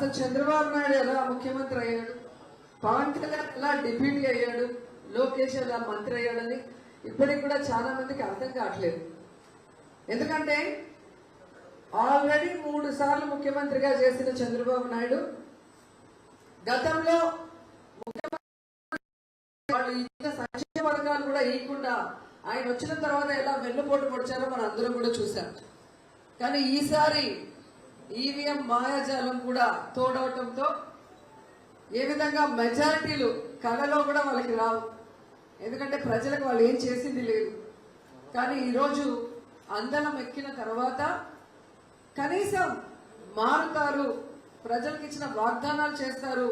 అసలు చంద్రబాబు నాయుడు ఎలా ముఖ్యమంత్రి అయ్యాడు, పవన్ కళ్యాణ్ ఎలా డిప్యూటీ అయ్యాడు, లోకేష్ ఎలా మంత్రి అయ్యాడని ఇప్పటికి కూడా చాలా మందికి అర్థం కావట్లేదు. ఎందుకంటే ఆల్రెడీ 3 సార్లు ముఖ్యమంత్రిగా చేసిన చంద్రబాబు నాయుడు గతంలో వాళ్ళు ఇచ్చిన సంక్షేమ పథకాలు కూడా ఇవ్వకుండా ఆయన వచ్చిన తర్వాత ఎలా వెన్నుపోటు పొడిచారో మనం అందరం కూడా చూసాం. కానీ ఈసారి ఈవీఎం మాయాజాలం కూడా తోడవటంతో ఏ విధంగా మెజారిటీలు కళలో కూడా వాళ్ళకి రావు. ఎందుకంటే ప్రజలకు వాళ్ళు ఏం చేసింది లేదు. కానీ ఈరోజు అందలం ఎక్కిన తర్వాత కనీసం మారుతారు, ప్రజలకు ఇచ్చిన వాగ్దానాలు చేస్తారు,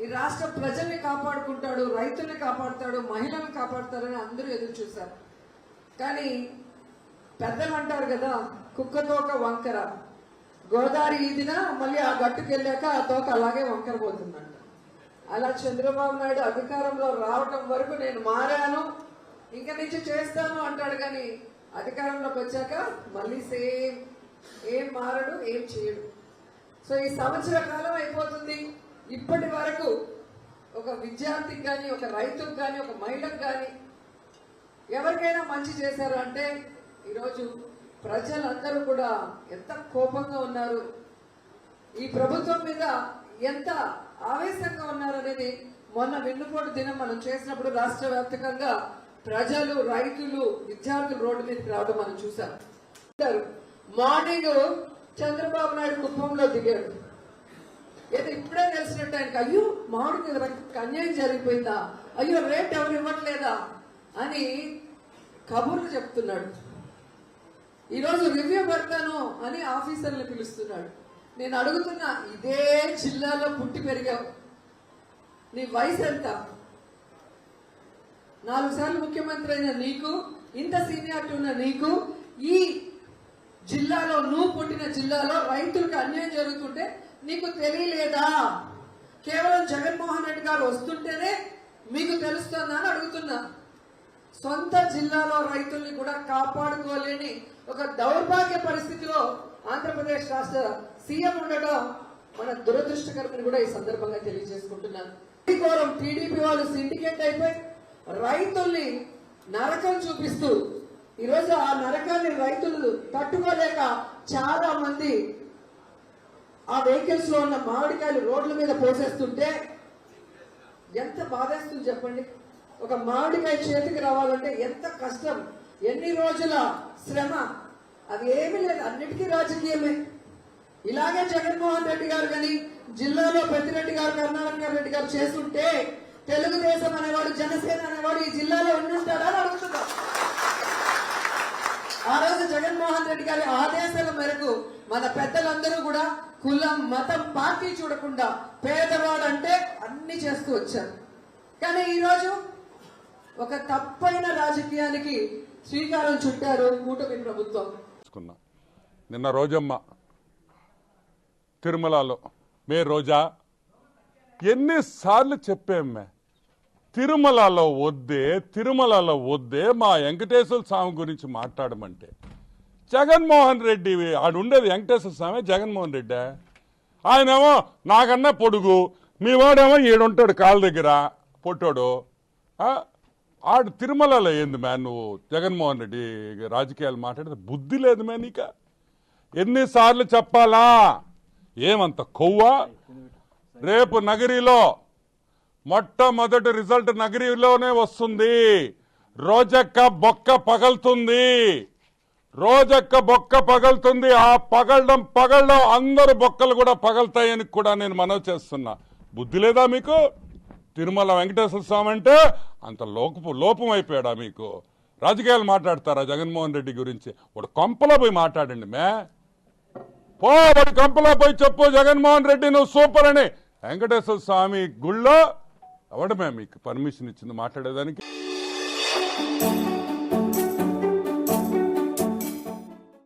ఈ రాష్ట్ర ప్రజల్ని కాపాడుకుంటాడు, రైతుల్ని కాపాడుతాడు, మహిళల్ని కాపాడుతారని అందరూ ఎదురు చూశారు. కానీ పెద్దలు అంటారు కదా, కుక్కతోక వంకర, గోదావరి ఈదిన మళ్ళీ ఆ గట్టుకు వెళ్ళాక ఆ తోక అలాగే వంకర పోతుందంట. అలా చంద్రబాబు నాయుడు అధికారంలో రావటం వరకు నేను మారాను, ఇంక నుంచి చేస్తాను అంటాడు. కానీ అధికారంలోకి వచ్చాక మళ్ళీ సేమ్, ఏం మారడు, ఏం చేయడు. సో ఈ సంవత్సర కాలం అయిపోతుంది. ఇప్పటి వరకు ఒక విద్యార్థికి కానీ, ఒక రైతుకు కానీ, ఒక మహిళకు కానీ ఎవరికైనా మంచి చేశారు అంటే ఈరోజు ప్రజలందరూ కూడా ఎంత కోపంగా ఉన్నారు, ఈ ప్రభుత్వం మీద ఎంత ఆవేశంగా ఉన్నారు అనేది మొన్న వెన్నుపోటు దినం మనం చేసినప్పుడు రాష్ట్ర వ్యాప్తంగా ప్రజలు, రైతులు, విద్యార్థులు రోడ్డు మీదకి రావడం మనం చూసాం. మార్నింగ్ చంద్రబాబు నాయుడు కుప్పంలో దిగాడు. ఏదో ఇప్పుడే తెలిసినట్టు ఆయనకు, అయ్యో మామిడికి అన్యాయం జరిగిపోయిందా, అయ్యో రేట్ ఎవరు ఇవ్వట్లేదా అని కబుర్లు చెప్తున్నాడు. ఈరోజు రివ్యూ పెడతాను అని ఆఫీసర్లు పిలుస్తున్నాడు. నేను అడుగుతున్నా, ఇదే జిల్లాలో పుట్టి పెరిగావు, నీ వయసు ఎంత? 4 సార్లు ముఖ్యమంత్రి అయిన నీకు, ఇంత సీనియారిటీ ఉన్న నీకు, ఈ జిల్లాలో, నువ్వు పుట్టిన జిల్లాలో రైతులకు అన్యాయం జరుగుతుంటే నీకు తెలియలేదా? కేవలం జగన్మోహన్ రెడ్డి గారు వస్తుంటేనే మీకు తెలుస్తుందా అని అడుగుతున్నా. సొంత జిల్లాలో రైతుల్ని కూడా కాపాడుకోలేని ఒక దౌర్భాగ్య పరిస్థితిలో ఆంధ్రప్రదేశ్ రాష్ట్ర సీఎం ఉండడం మన దురదృష్టకరమని కూడా ఈ సందర్భంగా తెలియజేసుకుంటున్నాను. టీడీపీ వాళ్ళు సిండికేట్ అయిపోయి రైతుల్ని నరకం చూపిస్తూ ఈరోజు ఆ నరకాన్ని రైతులు తట్టుకోలేక చాలా మంది ఆ వెహికల్స్ లో ఉన్న మామిడికాయలు రోడ్ల మీద పోసేస్తుంటే ఎంత బాధేస్తుంది చెప్పండి. ఒక మామిడికాయ చేతికి రావాలంటే ఎంత కష్టం, ఎన్ని రోజుల శ్రమ, అది ఏమీ లేదు, అన్నిటికీ రాజకీయమే. ఇలాగే జగన్మోహన్ రెడ్డి గారు కానీ జిల్లాలో పెద్దిరెడ్డి గారు, కరుణాకర్ రెడ్డి గారు చేస్తుంటే తెలుగుదేశం అనేవాడు, జనసేన అనేవాడు ఈ జిల్లాలో ఉండుంటాడా అని అడుగుతున్నా. ఆ రోజు జగన్మోహన్ రెడ్డి గారి ఆదేశాల మేరకు మన పెద్దలందరూ కూడా కులం, మతం, పార్టీ చూడకుండా పేదవాడంటే అన్ని చేస్తూ వచ్చారు. కానీ ఈరోజు ఒక తప్పైన రాజకీయానికి శ్రీకారం చుట్టారు కూటమి ప్రభుత్వం. నిన్న రోజమ్మ తిరుమలలో, మే రోజా ఎన్నిసార్లు చెప్పామే, తిరుమలలో వద్దే మా వెంకటేశ్వర స్వామి గురించి మాట్లాడమంటే, జగన్మోహన్ రెడ్డి ఆడుండేది వెంకటేశ్వర స్వామి, జగన్మోహన్ రెడ్డి ఆయనేమో నాకన్నా పొడుగు, మీ వాడేమో ఈడుంటాడు కాళ్ళ దగ్గర పొట్టాడు. ఆడు తిరుమలలో ఏంది మ్యాన్, నువ్వు జగన్మోహన్ రెడ్డి రాజకీయాలు మాట్లాడితే బుద్ధి లేదు మ్యాన్ నీక. ఎన్నిసార్లు చెప్పాలా, ఏమంత కొవ్వా? రేపు నగరిలో మొట్టమొదటి రిజల్ట్ నగరిలోనే వస్తుంది. రోజక్క బొక్క పగలుతుంది. ఆ పగలడం అందరు బొక్కలు కూడా పగలుతాయని కూడా నేను మనవి చేస్తున్నా. బుద్ధి లేదా మీకు? తిరుమల వెంకటేశ్వర స్వామి అంటే అంత లోపం అయిపోయాడా మీకు? రాజకీయాలు మాట్లాడతారా జగన్మోహన్ రెడ్డి గురించి? వాడు కొంపలో పోయి మాట్లాడండి వాడి కొంపలో పోయి చెప్పు, జగన్మోహన్ రెడ్డి నువ్వు సూపర్ అని. వెంకటేశ్వర స్వామి గుళ్ళో ఎవడమే మీకు పర్మిషన్ ఇచ్చింది మాట్లాడేదానికి?